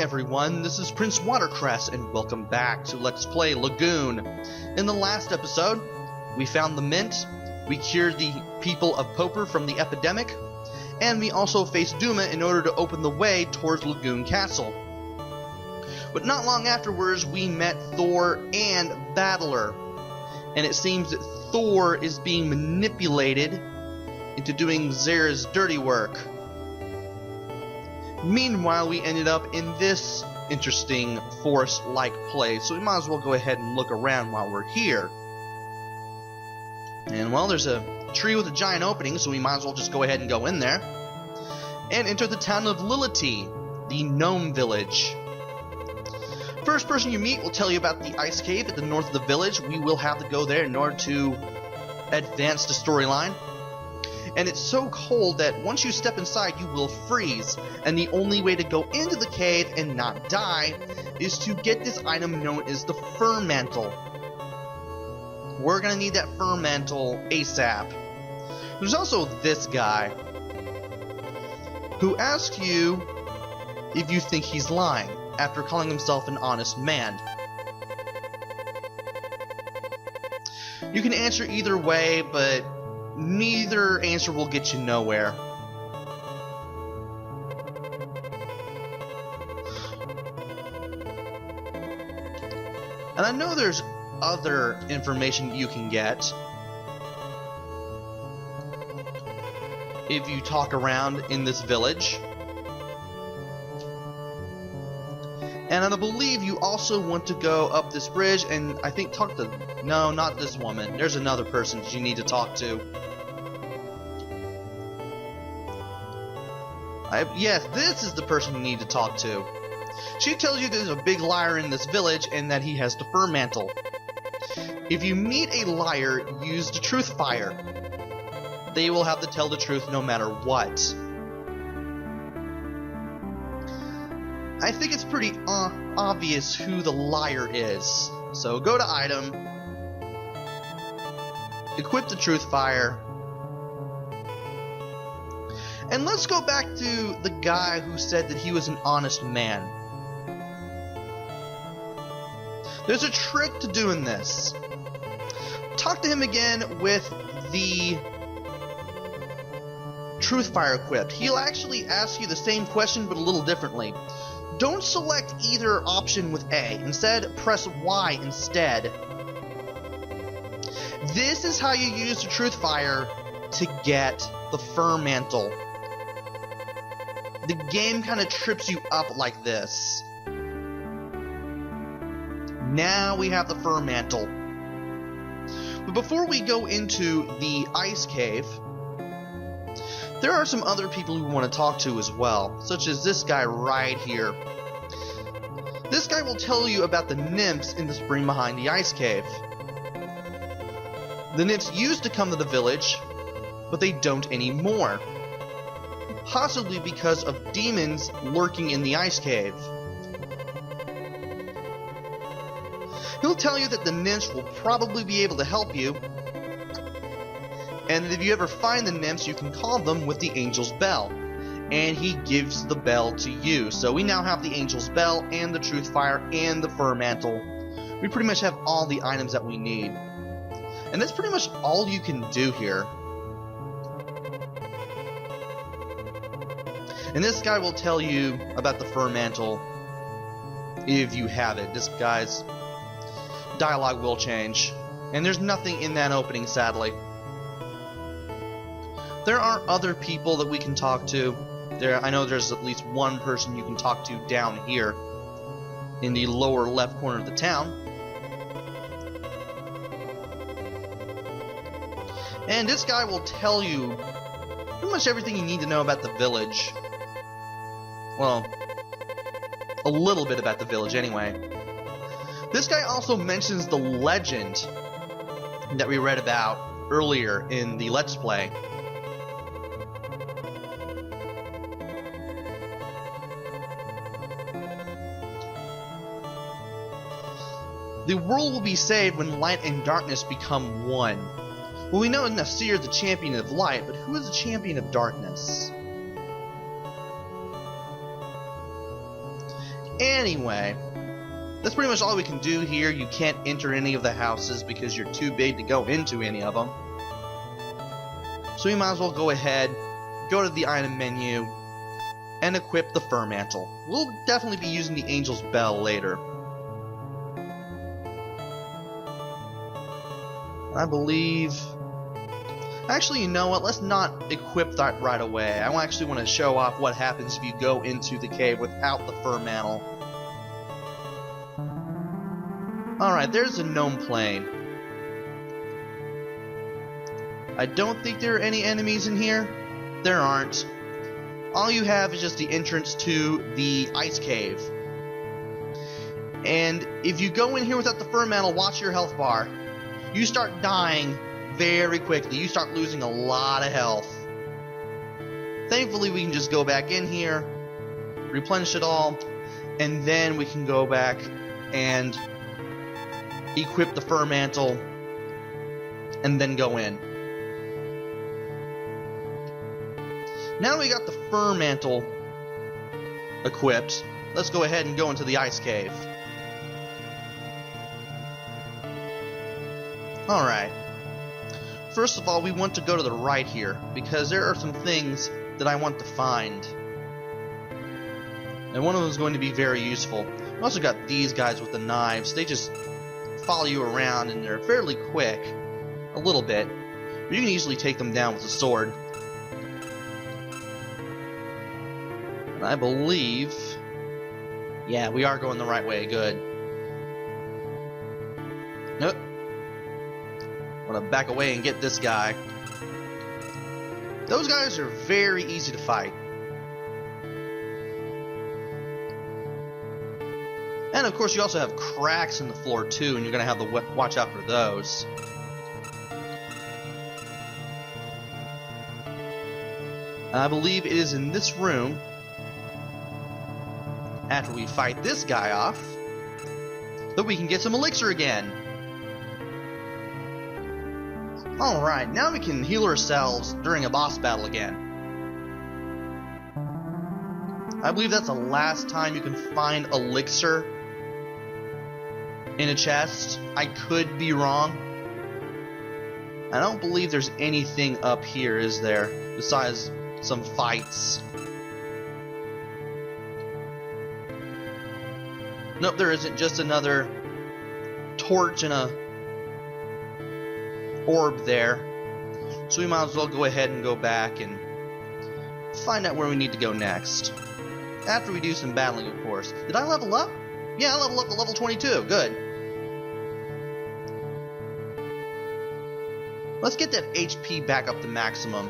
everyone, this is Prince Watercress, and welcome back to Let's Play Lagoon. In the last episode, we found the mint, we cured the people of Poper from the epidemic, and we also faced Duma in order to open the way towards Lagoon Castle. But not long afterwards, we met Thor and Battler, and it seems that Thor is being manipulated into doing Zera's dirty work. Meanwhile, we ended up in this interesting forest-like place, so we might as well go ahead and look around while we're here. And well, there's a tree with a giant opening, so we might as well just go ahead and go in there. And enter the town of Lility, the Gnome Village. First person you meet will tell you about the ice cave at the north of the village. We will have to go there in order to advance the storyline. And it's so cold that once you step inside, you will freeze. And the only way to go into the cave and not die is to get this item known as the Fur Mantle. We're gonna need that Fur Mantle ASAP. There's also this guy who asks you if you think he's lying after calling himself an honest man. You can answer either way, but neither answer will get you nowhere. And I know there's other information you can get if you talk around in this village. And I believe you also want to go up this bridge and I think talk to... No, not this woman. There's another person you need to talk to. Yes, this is the person you need to talk to. She tells you there's a big liar in this village and that he has the Fur Mantle. If you meet a liar, use the truth fire. They will have to tell the truth no matter what. I think it's pretty obvious who the liar is. So go to item, equip the truth fire, and let's go back to the guy who said that he was an honest man. There's a trick to doing this. Talk to him again with the truth fire equipped. He'll actually ask you the same question but a little differently. Don't select either option with A. Instead, press Y instead. This is how you use the truth fire to get the Fur Mantle. The game kind of trips you up like this. Now we have the Fur Mantle. But before we go into the ice cave, there are some other people we want to talk to as well, such as this guy right here. This guy will tell you about the nymphs in the spring behind the ice cave. The nymphs used to come to the village, but they don't anymore. Possibly because of demons lurking in the ice cave. He'll tell you that the nymphs will probably be able to help you, and that if you ever find the nymphs, you can call them with the Angel's Bell. And he gives the bell to you. So we now have the Angel's Bell, and the Truth Fire, and the Fur Mantle. We pretty much have all the items that we need. And that's pretty much all you can do here. And this guy will tell you about the Fur Mantle if you have it. This guy's dialogue will change. And there's nothing in that opening, sadly. There are other people that we can talk to. I know there's at least one person you can talk to down here in the lower left corner of the town. And this guy will tell you pretty much everything you need to know about the village. Well, a little bit about the village anyway. This guy also mentions the legend that we read about earlier in the Let's Play. The world will be saved when light and darkness become one. Well, we know Nasir is the champion of light, but who is the champion of darkness? Anyway, that's pretty much all we can do here. You can't enter any of the houses because you're too big to go into any of them. So we might as well go ahead, go to the item menu, and equip the fur mantle. We'll definitely be using the Angel's Bell later. I believe... Actually, you know what? Let's not equip that right away. I actually want to show off what happens if you go into the cave without the fur mantle. Alright, there's a gnome plane. I don't think there are any enemies in here. There aren't. All you have is just the entrance to the ice cave. And if you go in here without the fur mantle, watch your health bar. You start dying very quickly. You start losing a lot of health. Thankfully, we can just go back in here, replenish it all, and then we can go back and equip the fur mantle and then go in. Now we got the fur mantle equipped, let's go ahead and go into the ice cave. Alright. First of all, we want to go to the right here, because there are some things that I want to find. And one of them is going to be very useful. We also got these guys with the knives. They just follow you around, and they're fairly quick. A little bit. But you can easily take them down with a sword. And I believe... Yeah, we are going the right way. Good. Nope. I'm gonna back away and get this guy. Those guys are very easy to fight. And of course you also have cracks in the floor too, and you're gonna have to watch out for those. I believe it is in this room, after we fight this guy off, that we can get some elixir again. Alright, now we can heal ourselves during a boss battle again. I believe that's the last time you can find elixir in a chest. I could be wrong. I don't believe there's anything up here, is there? Besides some fights. Nope, there isn't. Just another torch and a orb there. So we might as well go ahead and go back and find out where we need to go next. After we do some battling, of course. Did I level up? Yeah, I leveled up to level 22. Good. Let's get that HP back up to maximum.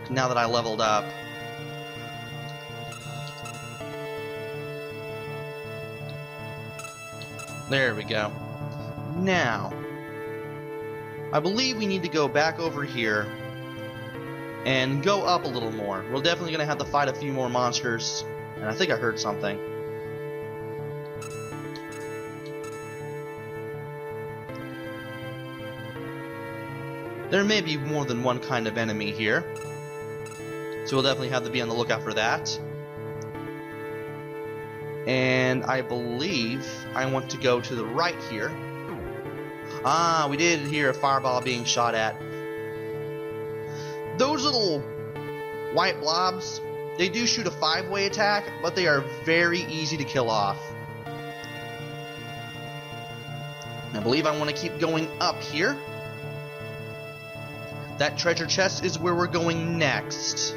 Now that I leveled up. There we go. Now, I believe we need to go back over here and go up a little more. We're definitely going to have to fight a few more monsters. And I think I heard something. There may be more than one kind of enemy here. So we'll definitely have to be on the lookout for that. And I believe I want to go to the right here. Ah, we did hear a fireball being shot at. Those little white blobs, they do shoot a 5-way attack, but they are very easy to kill off. I believe I want to keep going up here. That treasure chest is where we're going next.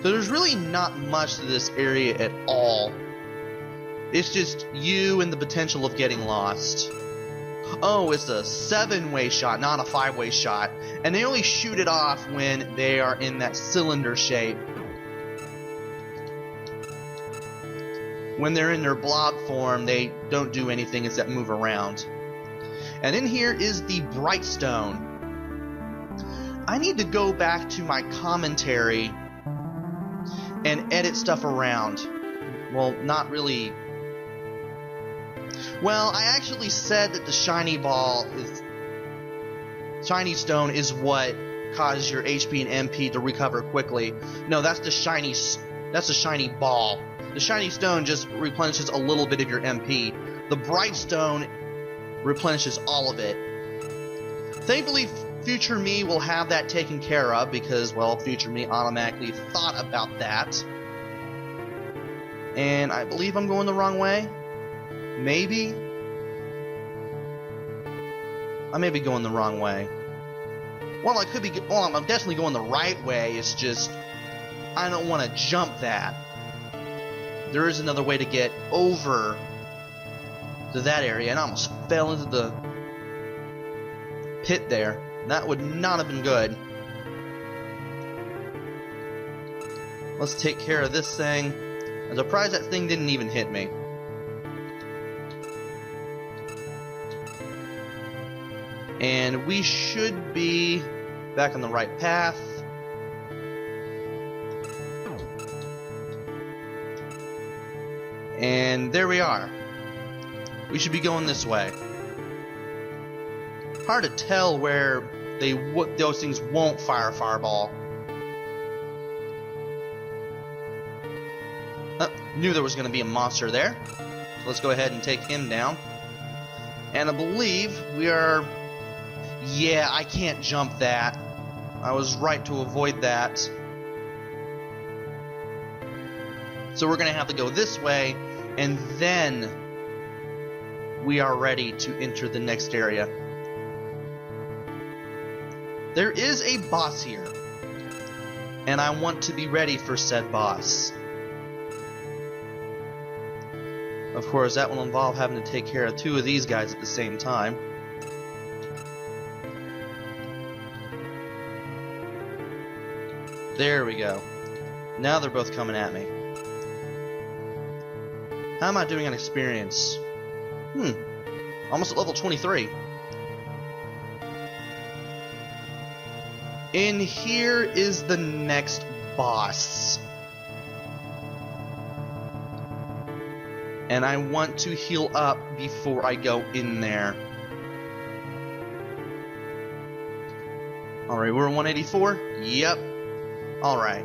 So there's really not much to this area at all. It's just you and the potential of getting lost. Oh, it's a 7-way shot, not a 5-way shot. And they only shoot it off when they are in that cylinder shape. When they're in their blob form, they don't do anything except move around. And in here is the Bright Stone. I need to go back to my commentary and edit stuff around. Well, not really. Well, I actually said that the shiny stone is what causes your HP and MP to recover quickly. No, that's the shiny That's a shiny ball. The shiny stone just replenishes a little bit of your MP. The bright stone replenishes all of it. Thankfully, future me will have that taken care of because, well, future me automatically thought about that. And I believe I'm going the wrong way. Maybe? I may be going the wrong way. Well, I could be. Well, I'm definitely going the right way. It's just I don't want to jump that. There is another way to get over to that area, and I almost fell into the pit there. That would not have been good. Let's take care of this thing. I'm surprised that thing didn't even hit me. And we should be back on the right path. And there we are. We should be going this way. Hard to tell where those things won't fire a fireball. Knew there was going to be a monster there. So let's go ahead and take him down. And I believe we are... Yeah, I can't jump that. I was right to avoid that. So we're going to have to go this way, and then we are ready to enter the next area. There is a boss here, and I want to be ready for said boss. Of course, that will involve having to take care of two of these guys at the same time. There we go. Now they're both coming at me. How am I doing on experience? Almost at level 23. And here is the next boss. And I want to heal up before I go in there. Alright, we're 184? Yep. Alright.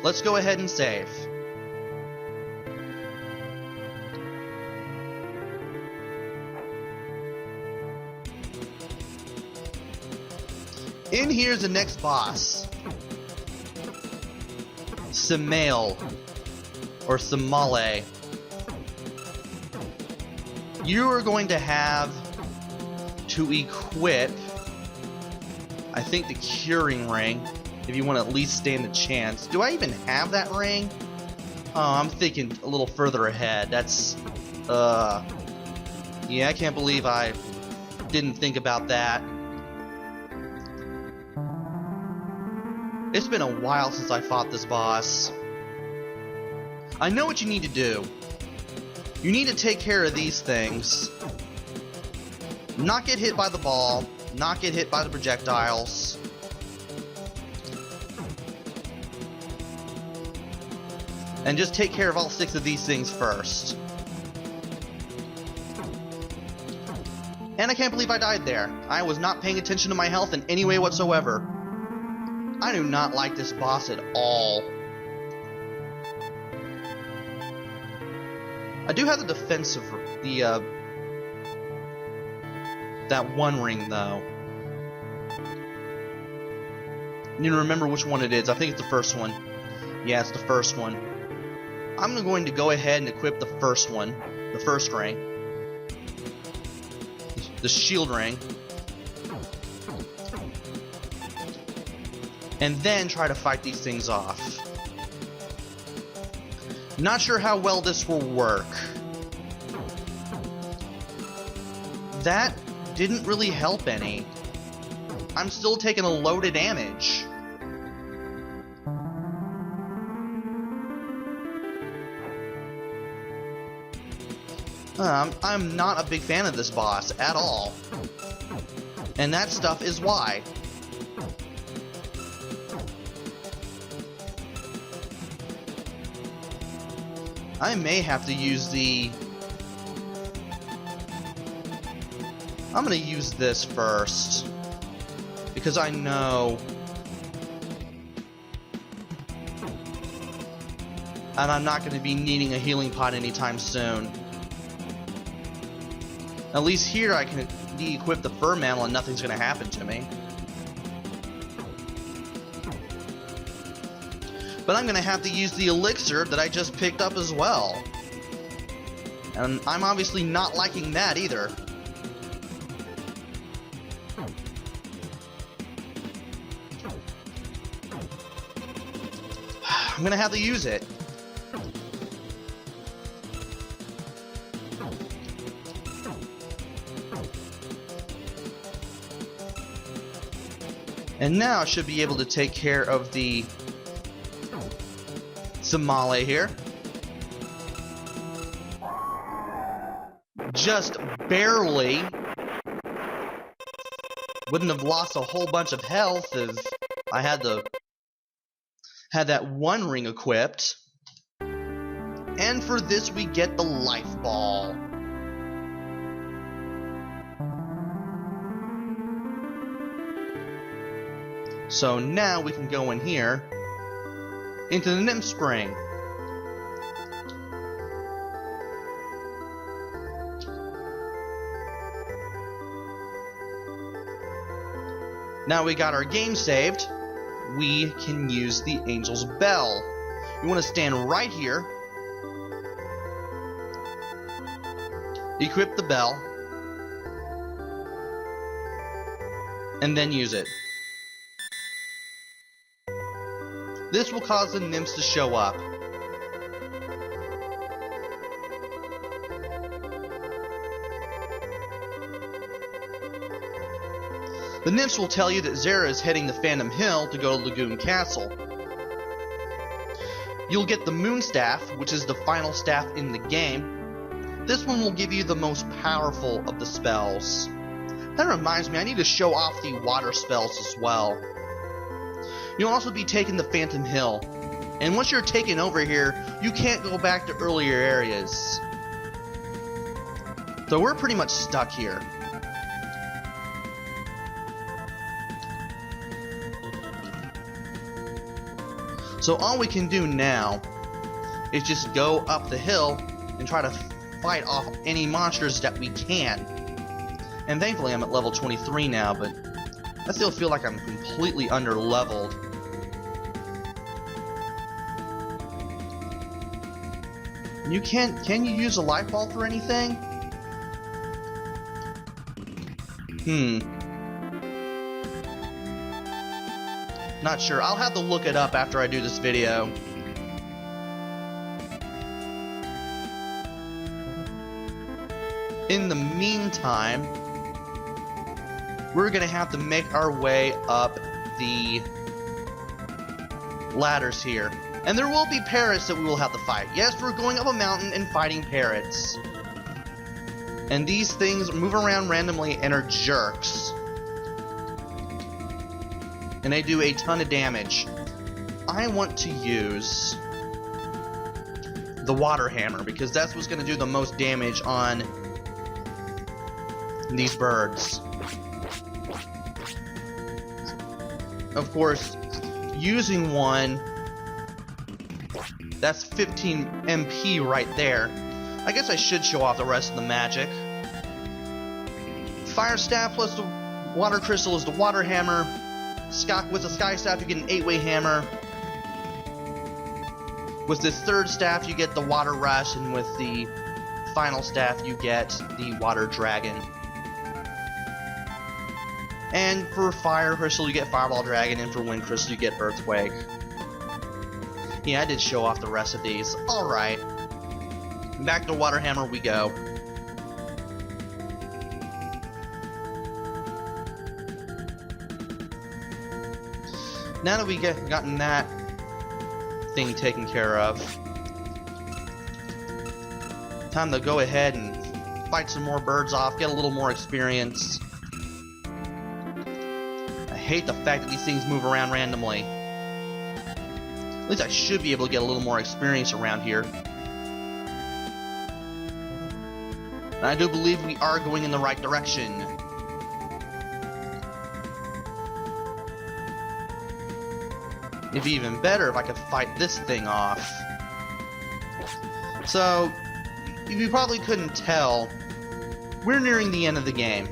Let's go ahead and save. In here's the next boss. Samael. Or Samale. You are going to have to equip, I think, the curing ring. If you want to at least stand a chance. Do I even have that ring? Oh, I'm thinking a little further ahead. That's, yeah, I can't believe I didn't think about that. It's been a while since I fought this boss. I know what you need to do. You need to take care of these things. Not get hit by the ball. Not get hit by the projectiles. And just take care of all 6 of these things first. And I can't believe I died there. I was not paying attention to my health in any way whatsoever. I do not like this boss at all. I do have the defensive, that one ring though. I need to remember which one it is. I think it's the first one. Yeah, it's the first one. I'm going to go ahead and equip the first one, the first ring, the shield ring, and then try to fight these things off. Not sure how well this will work. That didn't really help any. I'm still taking a load of damage. I'm not a big fan of this boss at all. And that stuff is why. I may have to use the... I'm gonna use this first. Because I know... And I'm not going to be needing a healing pot anytime soon. At least here I can de-equip the fur mantle and nothing's going to happen to me. But I'm going to have to use the elixir that I just picked up as well. And I'm obviously not liking that either. I'm going to have to use it. And now I should be able to take care of the Somali here. Just barely. Wouldn't have lost a whole bunch of health if I had that one ring equipped. And for this we get the life ball. So now we can go in here into the nymph spring. Now we got our game saved, we can use the Angel's Bell. You want to stand right here, equip the bell, and then use it. This will cause the nymphs to show up. The nymphs will tell you that Zera is heading to Phantom Hill to go to Lagoon Castle. You'll get the Moon Staff, which is the final staff in the game. This one will give you the most powerful of the spells. That reminds me, I need to show off the water spells as well. You'll also be taking the Phantom Hill, and once you're taken over here, you can't go back to earlier areas. So we're pretty much stuck here. So all we can do now is just go up the hill and try to fight off any monsters that we can. And thankfully I'm at level 23 now, but I still feel like I'm completely under-leveled. Can you use a life ball for anything? Not sure. I'll have to look it up after I do this video. In the meantime, we're gonna have to make our way up the ladders here. And there will be parrots that we will have to fight. Yes, we're going up a mountain and fighting parrots. And these things move around randomly and are jerks. And they do a ton of damage. I want to use the water hammer because that's what's going to do the most damage on these birds. Of course, using one, that's 15 MP right there. I guess I should show off the rest of the magic. Fire Staff plus the Water Crystal is the Water Hammer. With the Sky Staff you get an 8-way hammer. With this third staff you get the Water Rush, and with the final staff you get the Water Dragon. And for Fire Crystal you get Fireball Dragon, and for Wind Crystal you get Earthquake. Yeah, I did show off the rest of these. Alright. Back to Water Hammer we go. Now that we've gotten that thing taken care of, time to go ahead and fight some more birds off, get a little more experience. I hate the fact that these things move around randomly. At least I should be able to get a little more experience around here. And I do believe we are going in the right direction. It'd be even better if I could fight this thing off. So, you probably couldn't tell, we're nearing the end of the game.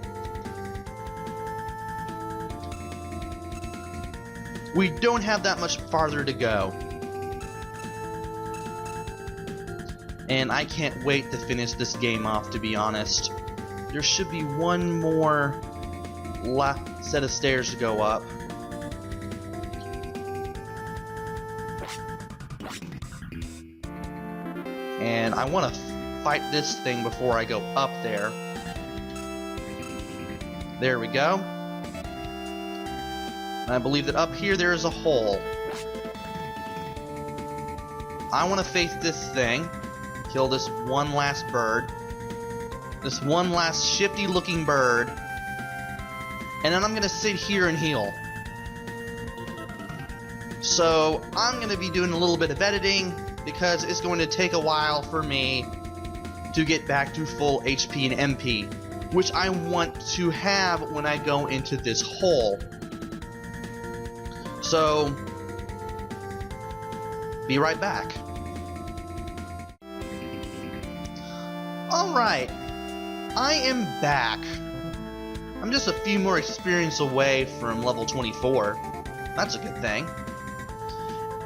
We don't have that much farther to go. And I can't wait to finish this game off, to be honest. There should be one more set of stairs to go up. And I want to fight this thing before I go up there. There we go. And I believe that up here there is a hole. I want to face this thing. Kill this one last bird. This one last shifty looking bird. And then I'm going to sit here and heal. So I'm going to be doing a little bit of editing, because it's going to take a while for me to get back to full HP and MP, which I want to have when I go into this hole. So, be right back. Alright, I am back. I'm just a few more experience away from level 24. That's a good thing.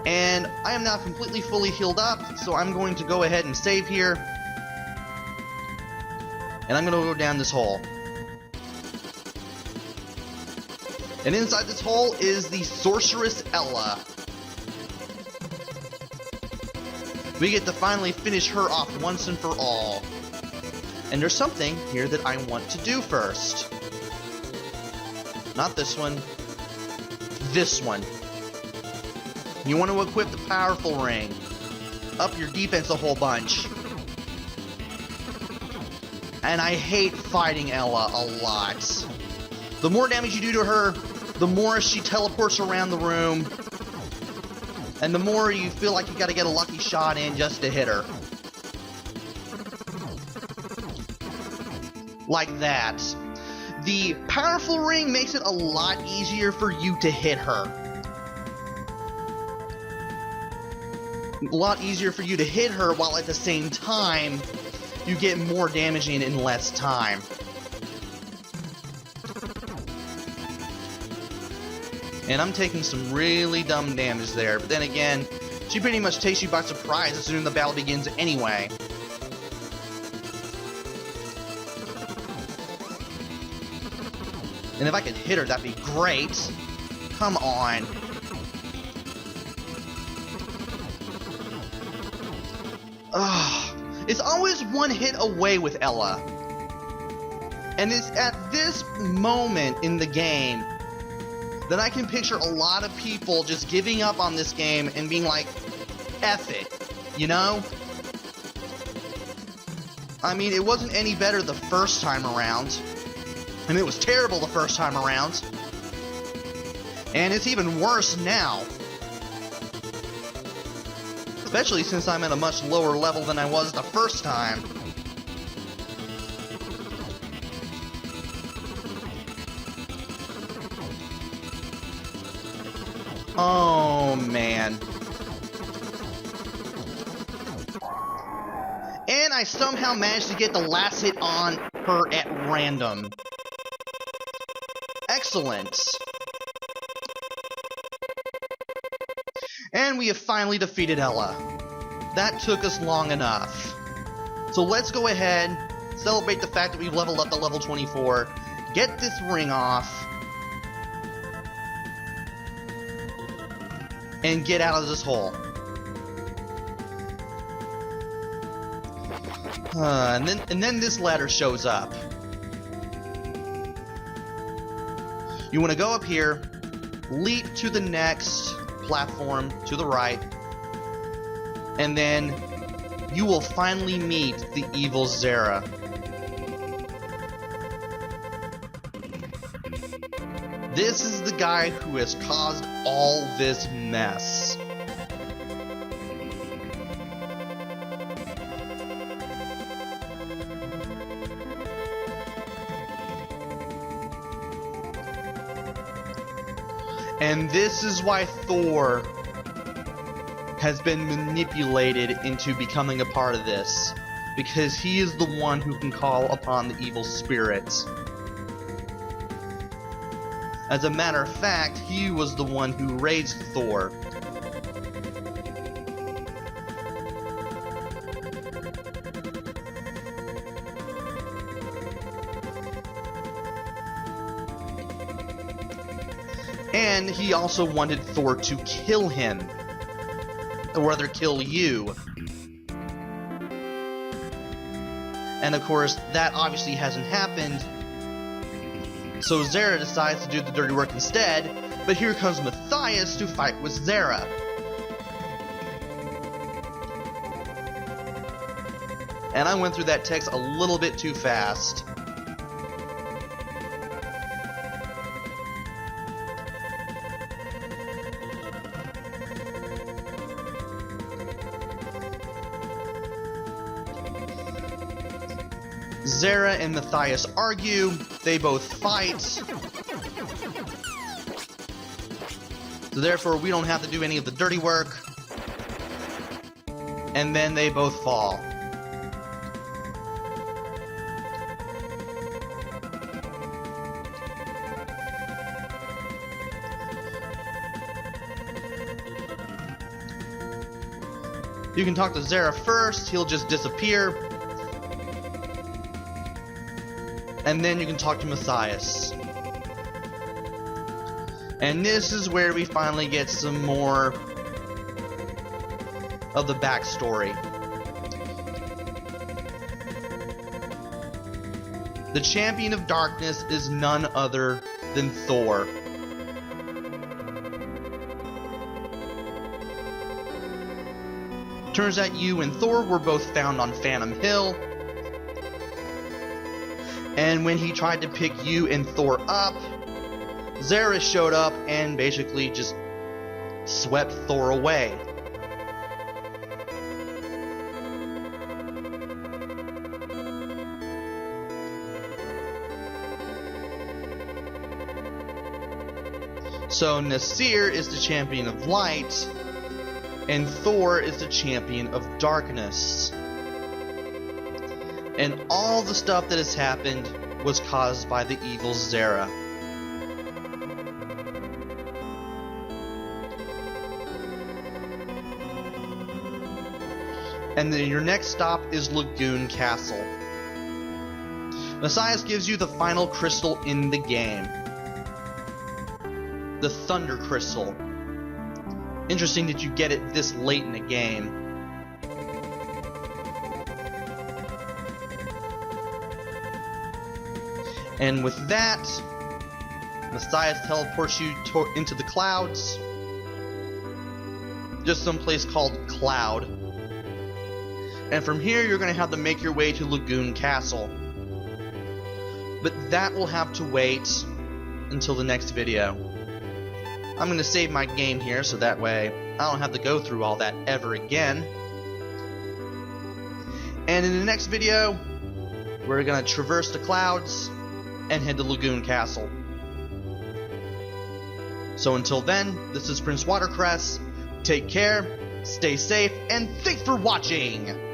And I am now completely fully healed up, so I'm going to go ahead and save here. And I'm going to go down this hole. And inside this hole is the Sorceress Ella. We get to finally finish her off once and for all. And there's something here that I want to do first. Not this one. This one. You want to equip the powerful ring. Up your defense a whole bunch. And I hate fighting Ella a lot. The more damage you do to her, the more she teleports around the room. And the more you feel like you gotta get a lucky shot in just to hit her. Like that. The powerful ring makes it a lot easier for you to hit her. A lot easier for you to hit her, while at the same time you get more damage in less time. And I'm taking some really dumb damage there, but then again, she pretty much takes you by surprise as soon as the battle begins anyway. And if I could hit her, that'd be great. Come on. Ugh. It's always one hit away with Ella. And it's at this moment in the game that I can picture a lot of people just giving up on this game and being like, F it, you know? I mean, it wasn't any better the first time around. And it was terrible the first time around. And it's even worse now. Especially since I'm at a much lower level than I was the first time. Oh, man. And I somehow managed to get the last hit on her at random. Excellent. And we have finally defeated Ella. That took us long enough. So let's go ahead, celebrate the fact that we've leveled up to level 24, get this ring off, and get out of this hole. And then this ladder shows up. You want to go up here, leap to the next platform to the right, and then you will finally meet the evil Zera. This is the guy who has caused all this mess. And this is why Thor has been manipulated into becoming a part of this, because he is the one who can call upon the evil spirits. As a matter of fact, he was the one who raised Thor. And he also wanted Thor to kill him, or rather kill you. And of course, that obviously hasn't happened, so Zera decides to do the dirty work instead, but here comes Matthias to fight with Zera. And I went through that text a little bit too fast. Zera and Matthias argue, they both fight, so therefore we don't have to do any of the dirty work, and then they both fall. You can talk to Zera first, he'll just disappear. And then you can talk to Matthias. And this is where we finally get some more of the backstory. The Champion of Darkness is none other than Thor. Turns out you and Thor were both found on Phantom Hill. And when he tried to pick you and Thor up, Zera showed up and basically just swept Thor away. So Nasir is the champion of light, and Thor is the champion of darkness. And all the stuff that has happened was caused by the evil Zera. And then your next stop is Lagoon Castle. Matthias gives you the final crystal in the game. The Thunder Crystal. Interesting that you get it this late in the game. And with that, Matthias teleports you into the clouds. Just some place called Cloud. And from here, you're going to have to make your way to Lagoon Castle. But that will have to wait until the next video. I'm going to save my game here so that way I don't have to go through all that ever again. And in the next video, we're going to traverse the clouds and head to Lagoon Castle. So until then, this is Prince Watercress. Take care, stay safe, and thanks for watching!